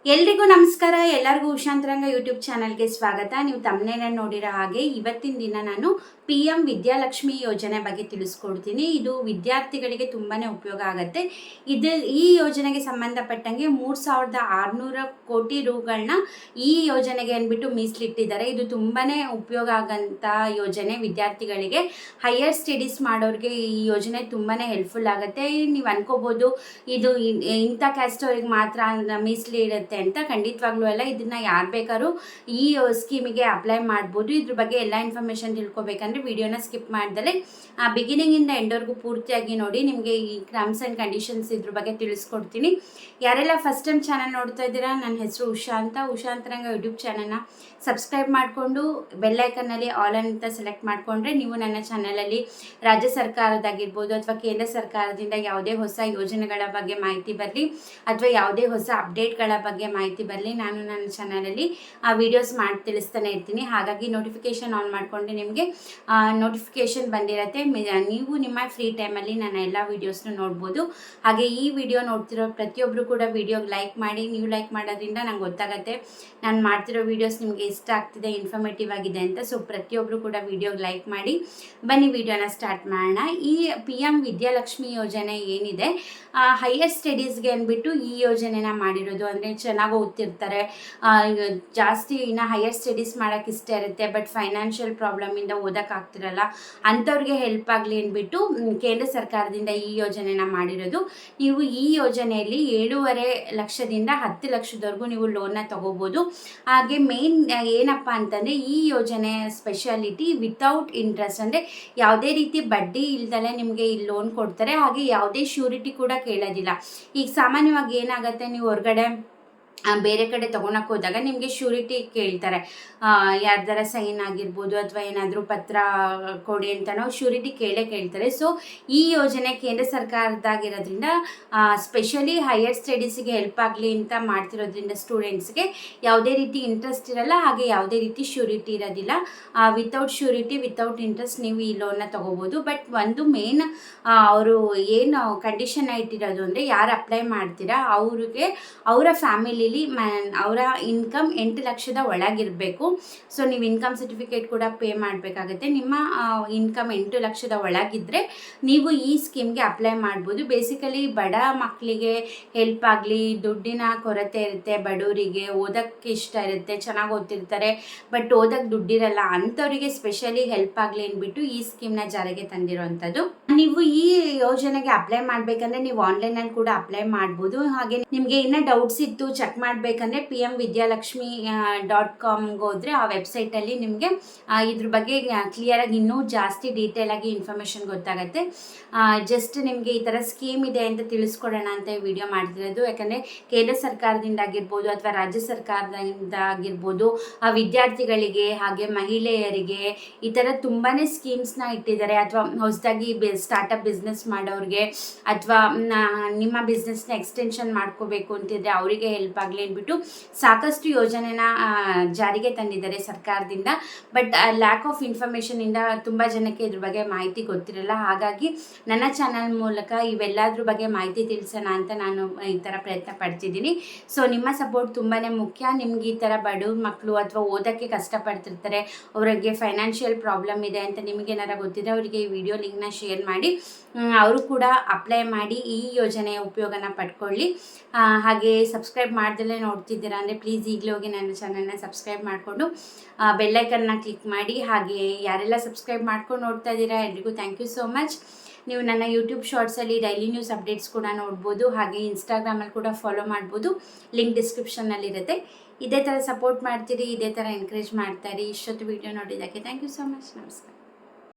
ಎಲ್ರಿಗೂ ನಮಸ್ಕಾರ. ಎಲ್ಲರಿಗೂ ಉಷಾಂತರಂಗ ಯೂಟ್ಯೂಬ್ ಚಾನಲ್ಗೆ ಸ್ವಾಗತ. ನೀವು ತಮ್ಮನೇನ ನೋಡಿರೋ ಹಾಗೆ ಇವತ್ತಿನ ದಿನ ನಾನು PM ವಿದ್ಯಾಲಕ್ಷ್ಮಿ ಯೋಜನೆ ಬಗ್ಗೆ ತಿಳಿಸ್ಕೊಡ್ತೀನಿ. ಇದು ವಿದ್ಯಾರ್ಥಿಗಳಿಗೆ ತುಂಬಾ ಉಪಯೋಗ ಆಗುತ್ತೆ. ಈ ಯೋಜನೆಗೆ ಸಂಬಂಧಪಟ್ಟಂಗೆ 3600 ಕೋಟಿ ರೂಗಳನ್ನ ಈ ಯೋಜನೆಗೆ ಅಂದ್ಬಿಟ್ಟು ಮೀಸಲಿಟ್ಟಿದ್ದಾರೆ. ಇದು ತುಂಬಾ ಉಪಯೋಗ ಆಗೋಂಥ ಯೋಜನೆ. ವಿದ್ಯಾರ್ಥಿಗಳಿಗೆ ಹೈಯರ್ ಸ್ಟಡೀಸ್ ಮಾಡೋರಿಗೆ ಈ ಯೋಜನೆ ತುಂಬಾ ಹೆಲ್ಪ್ಫುಲ್ ಆಗುತ್ತೆ. ನೀವು ಅನ್ಕೋಬೋದು ಇದು ಇಂಥ ಕ್ಯಾಸ್ಟ್ ಅವ್ರಿಗೆ ಮಾತ್ರ ಮೀಸಲಿಡುತ್ತೆ ಅಂತ. ಖಂಡಿತವಾಗ್ಲೂ ಅಲ್ಲ. ಇದನ್ನ ಯಾರು ಬೇಕಾದ್ರೂ ಈ ಸ್ಕೀಮಿಗೆ ಅಪ್ಲೈ ಮಾಡ್ಬೋದು. ಇದ್ರ ಬಗ್ಗೆ ಎಲ್ಲ ಇನ್ಫಾರ್ಮೇಷನ್ ತಿಳ್ಕೊಬೇಕಂದ್ರೆ ವಿಡಿಯೋನ ಸ್ಕಿಪ್ ಮಾಡ್ದಲೆ ಬಿಗಿನಿಂಗ್ ಇಂದ ಎಂಡ್ವರೆಗೂ ಪೂರ್ತಿಯಾಗಿ ನೋಡಿ. ನಿಮಗೆ ಈ ಟರ್ಮ್ಸ್ ಆ್ಯಂಡ್ ಕಂಡೀಷನ್ಸ್ ಇದ್ರ ಬಗ್ಗೆ ತಿಳಿಸ್ಕೊಡ್ತೀನಿ. ಯಾರೆಲ್ಲ ಫಸ್ಟ್ ಟೈಮ್ ಚಾನಲ್ ನೋಡ್ತಾ ಇದ್ದೀರಾ, ನನ್ನ ಹೆಸರು ಉಷಾ ಅಂತ. ಉಷಾಂತರಂಗ ಯೂಟ್ಯೂಬ್ ಚಾನಲ್ನ ಸಬ್ಸ್ಕ್ರೈಬ್ ಮಾಡಿಕೊಂಡು ಬೆಲ್ಲೈಕನ್ನಲ್ಲಿ ಆಲ್ ಅಂತ ಸೆಲೆಕ್ಟ್ ಮಾಡಿಕೊಂಡ್ರೆ ನೀವು ನನ್ನ ಚಾನಲಲ್ಲಿ ರಾಜ್ಯ ಸರ್ಕಾರದಾಗಿರ್ಬೋದು ಅಥವಾ ಕೇಂದ್ರ ಸರ್ಕಾರದಿಂದ ಯಾವುದೇ ಹೊಸ ಯೋಜನೆಗಳ ಬಗ್ಗೆ ಮಾಹಿತಿ ಬರಲಿ ಅಥವಾ ಯಾವುದೇ ಹೊಸ ಅಪ್ಡೇಟ್ಗಳ ಬಗ್ಗೆ ಮಾಹಿತಿ ಬರಲಿ, ನಾನು ನನ್ನ ಚಾನಲಲ್ಲಿ ವಿಡಿಯೋಸ್ ಮಾಡಿ ತಿಳಿಸ್ತಾನೆ ಇರ್ತೀನಿ. ಹಾಗಾಗಿ ನೋಟಿಫಿಕೇಷನ್ ಆನ್ ಮಾಡಿಕೊಂಡ್ರೆ ನಿಮಗೆ ನೋಟಿಫಿಕೇಷನ್ ಬಂದಿರುತ್ತೆ. ನೀವು ನಿಮ್ಮ ಫ್ರೀ ಟೈಮಲ್ಲಿ ನನ್ನ ಎಲ್ಲ ವೀಡಿಯೋಸ್ನು ನೋಡ್ಬೋದು. ಹಾಗೆ ಈ ವಿಡಿಯೋ ನೋಡ್ತಿರೋ ಪ್ರತಿಯೊಬ್ಬರು ಕೂಡ ವಿಡಿಯೋಗೆ ಲೈಕ್ ಮಾಡಿ. ನೀವು ಲೈಕ್ ಮಾಡೋದ್ರಿಂದ ನಂಗೆ ಗೊತ್ತಾಗುತ್ತೆ ನಾನು ಮಾಡ್ತಿರೋ ವೀಡಿಯೋಸ್ ನಿಮಗೆ ಇಷ್ಟ ಆಗ್ತಿದೆ, ಇನ್ಫಾರ್ಮೇಟಿವ್ ಆಗಿದೆ ಅಂತ. ಸೊ ಪ್ರತಿಯೊಬ್ಬರು ಕೂಡ ವಿಡಿಯೋಗೆ ಲೈಕ್ ಮಾಡಿ. ಬನ್ನಿ ವಿಡಿಯೋನ ಸ್ಟಾರ್ಟ್ ಮಾಡೋಣ. ಈ PM ವಿದ್ಯಾಲಕ್ಷ್ಮಿ ಯೋಜನೆ ಏನಿದೆ, ಹೈಯರ್ ಸ್ಟಡೀಸ್ಗೆ ಅಂದ್ಬಿಟ್ಟು ಈ ಯೋಜನೆನ ಮಾಡಿರೋದು. ಅಂದರೆ ಚೆನ್ನಾಗಿ ಓದ್ತಿರ್ತಾರೆ, ಜಾಸ್ತಿ ಇನ್ನು ಹೈಯರ್ ಸ್ಟಡೀಸ್ ಮಾಡೋಕ್ಕೆ ಇಷ್ಟ ಇರುತ್ತೆ, ಬಟ್ ಫೈನಾನ್ಷಿಯಲ್ ಪ್ರಾಬ್ಲಮಿಂದ ಓದೋಕ್ಕಾಗ್ತಿರಲ್ಲ, ಅಂಥವ್ರಿಗೆ ಹೆಲ್ಪ್ ಆಗಲಿ ಅಂದ್ಬಿಟ್ಟು ಕೇಂದ್ರ ಸರ್ಕಾರದಿಂದ ಈ ಯೋಜನೆನ ಮಾಡಿರೋದು. ನೀವು ಈ ಯೋಜನೆಯಲ್ಲಿ 7.5 ಲಕ್ಷದಿಂದ 10 ಲಕ್ಷದವರೆಗೂ ನೀವು ಲೋನ್ನ ತಗೋಬೋದು. ಹಾಗೆ ಮೇನ್ ಏನಪ್ಪ ಅಂತಂದರೆ ಈ ಯೋಜನೆ ಸ್ಪೆಷಾಲಿಟಿ ವಿತೌಟ್ ಇಂಟ್ರೆಸ್ಟ್, ಅಂದರೆ ಯಾವುದೇ ರೀತಿ ಬಡ್ಡಿ ಇಲ್ದಲೆ ನಿಮಗೆ ಈ ಲೋನ್ ಕೊಡ್ತಾರೆ. ಹಾಗೆ ಯಾವುದೇ ಶ್ಯೂರಿಟಿ ಕೂಡ ಕೇಳೋದಿಲ್ಲ. ಈಗ ಸಾಮಾನ್ಯವಾಗಿ ಏನಾಗುತ್ತೆ, ನೀವು ಹೊರಗಡೆ ಬೇರೆ ಕಡೆ ತೊಗೊಳಕ್ಕೆ ಹೋದಾಗ ನಿಮಗೆ ಶ್ಯೂರಿಟಿ ಕೇಳ್ತಾರೆ, ಯಾರ್ದಾರ ಸೈನ್ ಆಗಿರ್ಬೋದು ಅಥವಾ ಏನಾದರೂ ಪತ್ರ ಕೊಡಿ ಅಂತನೋ ಶ್ಯೂರಿಟಿ ಕೇಳ್ತಾರೆ. ಸೊ ಈ ಯೋಜನೆ ಕೇಂದ್ರ ಸರ್ಕಾರದಾಗಿರೋದ್ರಿಂದ ಸ್ಪೆಷಲಿ ಹೈಯರ್ ಸ್ಟಡೀಸಿಗೆ ಹೆಲ್ಪ್ ಆಗಲಿ ಅಂತ ಮಾಡ್ತಿರೋದ್ರಿಂದ ಸ್ಟೂಡೆಂಟ್ಸ್ಗೆ ಯಾವುದೇ ರೀತಿ ಇಂಟ್ರೆಸ್ಟ್ ಇರಲ್ಲ, ಹಾಗೆ ಯಾವುದೇ ರೀತಿ ಶ್ಯೂರಿಟಿ ಇರೋದಿಲ್ಲ. ವಿತೌಟ್ ಶ್ಯೂರಿಟಿ ವಿತೌಟ್ ಇಂಟ್ರೆಸ್ಟ್ ನೀವು ಈ ಲೋನ್ನ ತೊಗೋಬೋದು. ಬಟ್ ಒಂದು ಮೇನ್ ಅವರು ಏನು ಕಂಡೀಷನ್ ಇಟ್ಟಿರೋದು ಅಂದರೆ, ಯಾರು ಅಪ್ಲೈ ಮಾಡ್ತೀರಾ ಅವ್ರಿಗೆ ಅವರ ಫ್ಯಾಮಿಲಿ ಅವರ ಇನ್ಕಮ್ 8 ಲಕ್ಷದ ಒಳಗಿರಬೇಕು. ಸೊ ನೀವು ಇನ್ಕಮ್ ಸರ್ಟಿಫಿಕೇಟ್ ಕೂಡ ಪೇ ಮಾಡಬೇಕಾಗುತ್ತೆ. ನಿಮ್ಮ ಇನ್ಕಮ್ 8 ಲಕ್ಷದ ಒಳಗಿದ್ದರೆ ನೀವು ಈ ಸ್ಕೀಮ್ಗೆ ಅಪ್ಲೈ ಮಾಡ್ಬೋದು. ಬೇಸಿಕಲಿ ಬಡ ಮಕ್ಕಳಿಗೆ ಹೆಲ್ಪ್ ಆಗಲಿ, ದುಡ್ಡಿನ ಕೊರತೆ ಇರುತ್ತೆ, ಬಡವರಿಗೆ ಓದೋಕ್ಕೆ ಇಷ್ಟ ಇರುತ್ತೆ, ಚೆನ್ನಾಗಿ ಓದ್ತಿರ್ತಾರೆ ಬಟ್ ಓದೋಕ್ಕೆ ದುಡ್ಡಿರಲ್ಲ, ಅಂಥವರಿಗೆ ಸ್ಪೆಷಲಿ ಹೆಲ್ಪ್ ಆಗಲಿ ಅಂದ್ಬಿಟ್ಟು ಈ ಸ್ಕೀಮ್ನ ಜಾರಿಗೆ ತಂದಿರೋವಂಥದ್ದು. ನೀವು ಈ ಯೋಜನೆಗೆ ಅಪ್ಲೈ ಮಾಡಬೇಕಂದ್ರೆ ನೀವು ಆನ್ಲೈನಲ್ಲಿ ಕೂಡ ಅಪ್ಲೈ ಮಾಡ್ಬೋದು. ಹಾಗೆ ನಿಮಗೆ ಇನ್ನೂ ಡೌಟ್ಸ್ ಇತ್ತು ಚೆಕ್ ಮಾಡಬೇಕಂದ್ರೆ PMvidyalakshmi.comಗೆ ಹೋದರೆ ಆ ವೆಬ್ಸೈಟಲ್ಲಿ ನಿಮಗೆ ಇದ್ರ ಬಗ್ಗೆ ಕ್ಲಿಯರಾಗಿ ಇನ್ನೂ ಜಾಸ್ತಿ ಡೀಟೇಲಾಗಿ ಇನ್ಫಾರ್ಮೇಷನ್ ಗೊತ್ತಾಗುತ್ತೆ. ಜಸ್ಟ್ ನಿಮಗೆ ಈ ಥರ ಸ್ಕೀಮ್ ಇದೆ ಅಂತ ತಿಳಿಸ್ಕೊಡೋಣ ಅಂತ ವಿಡಿಯೋ ಮಾಡ್ತಿರೋದು. ಯಾಕಂದರೆ ಕೇಂದ್ರ ಸರ್ಕಾರದಿಂದ ಆಗಿರ್ಬೋದು ಅಥವಾ ರಾಜ್ಯ ಸರ್ಕಾರದಿಂದ ಆಗಿರ್ಬೋದು ವಿದ್ಯಾರ್ಥಿಗಳಿಗೆ ಹಾಗೆ ಮಹಿಳೆಯರಿಗೆ ಈ ಥರ ತುಂಬಾ ಸ್ಕೀಮ್ಸ್ನ ಇಟ್ಟಿದ್ದಾರೆ. ಅಥವಾ ಹೊಸದಾಗಿ ಸ್ಟಾರ್ಟಪ್ ಬಿಸ್ನೆಸ್ ಮಾಡೋರಿಗೆ ಅಥವಾ ನಿಮ್ಮ ಬಿಸ್ನೆಸ್ನ ಎಕ್ಸ್ಟೆನ್ಷನ್ ಮಾಡ್ಕೋಬೇಕು ಅಂತಿದ್ರೆ ಅವರಿಗೆ ಹೆಲ್ಪ್ ಆಗಲಿ ಅಂದ್ಬಿಟ್ಟು ಸಾಕಷ್ಟು ಯೋಜನೆನ ಜಾರಿಗೆ ತಂದಿದ್ದಾರೆ ಸರ್ಕಾರದಿಂದ. ಬಟ್ ಲ್ಯಾಕ್ ಆಫ್ ಇನ್ಫಾರ್ಮೇಷನಿಂದ ತುಂಬ ಜನಕ್ಕೆ ಇದ್ರ ಬಗ್ಗೆ ಮಾಹಿತಿ ಗೊತ್ತಿರಲ್ಲ. ಹಾಗಾಗಿ ನನ್ನ ಚಾನಲ್ ಮೂಲಕ ಇವೆಲ್ಲದ್ರ ಬಗ್ಗೆ ಮಾಹಿತಿ ತಿಳಿಸೋಣ ಅಂತ ನಾನು ಈ ಥರ ಪ್ರಯತ್ನ ಪಡ್ತಿದ್ದೀನಿ. ಸೊ ನಿಮ್ಮ ಸಪೋರ್ಟ್ ತುಂಬಾ ಮುಖ್ಯ. ನಿಮ್ಗೆ ಈ ಥರ ಬಡವ್ರ ಮಕ್ಕಳು ಅಥವಾ ಓದೋಕ್ಕೆ ಕಷ್ಟಪಡ್ತಿರ್ತಾರೆ, ಅವರಿಗೆ ಫೈನಾನ್ಷಿಯಲ್ ಪ್ರಾಬ್ಲಮ್ ಇದೆ ಅಂತ ನಿಮಗೇನಾರ ಗೊತ್ತಿದೆ ಅವರಿಗೆ ಈ ವಿಡಿಯೋ ಲಿಂಕ್ನ ಶೇರ್ ಮಾಡಿ ಅವರು ಕೂಡ ಅಪ್ಲೈ ಮಾಡಿ ಈ ಯೋಜನೆಯ ಉಪಯೋಗನ ಪಡ್ಕೊಳ್ಳಿ. ಹಾಗೆ ಸಬ್ಸ್ಕ್ರೈಬ್ ಮಾಡ್ದಲೇ ನೋಡ್ತಿದ್ದೀರಾ ಅಂದರೆ ಪ್ಲೀಸ್ ಈಗಲೇ ಹೋಗಿ ನನ್ನ ಚಾನಲ್ನ ಸಬ್ಸ್ಕ್ರೈಬ್ ಮಾಡಿಕೊಂಡು ಬೆಲ್ಲೈಕನ್ನ ಕ್ಲಿಕ್ ಮಾಡಿ. ಹಾಗೆ ಯಾರೆಲ್ಲ ಸಬ್ಸ್ಕ್ರೈಬ್ ಮಾಡ್ಕೊಂಡು ನೋಡ್ತಾ ಇದ್ದೀರಾ ಎಲ್ರಿಗೂ ಥ್ಯಾಂಕ್ ಯು ಸೋ ಮಚ್. ನೀವು ನನ್ನ ಯೂಟ್ಯೂಬ್ ಶಾರ್ಟ್ಸಲ್ಲಿ ಡೈಲಿ ನ್ಯೂಸ್ ಅಪ್ಡೇಟ್ಸ್ ಕೂಡ ನೋಡ್ಬೋದು. ಹಾಗೆ ಇನ್ಸ್ಟಾಗ್ರಾಮಲ್ಲಿ ಕೂಡ ಫಾಲೋ ಮಾಡ್ಬೋದು, ಲಿಂಕ್ ಡಿಸ್ಕ್ರಿಪ್ಷನ್ನಲ್ಲಿರುತ್ತೆ. ಇದೇ ಥರ ಸಪೋರ್ಟ್ ಮಾಡ್ತೀರಿ, ಇದೇ ಥರ ಎನ್ಕರೇಜ್ ಮಾಡ್ತಾಯಿರಿ. ಇಷ್ಟೊತ್ತು ವಿಡಿಯೋ ನೋಡಿದ್ದಕ್ಕೆ ಥ್ಯಾಂಕ್ ಯು ಸೋ ಮಚ್. ನಮಸ್ಕಾರ.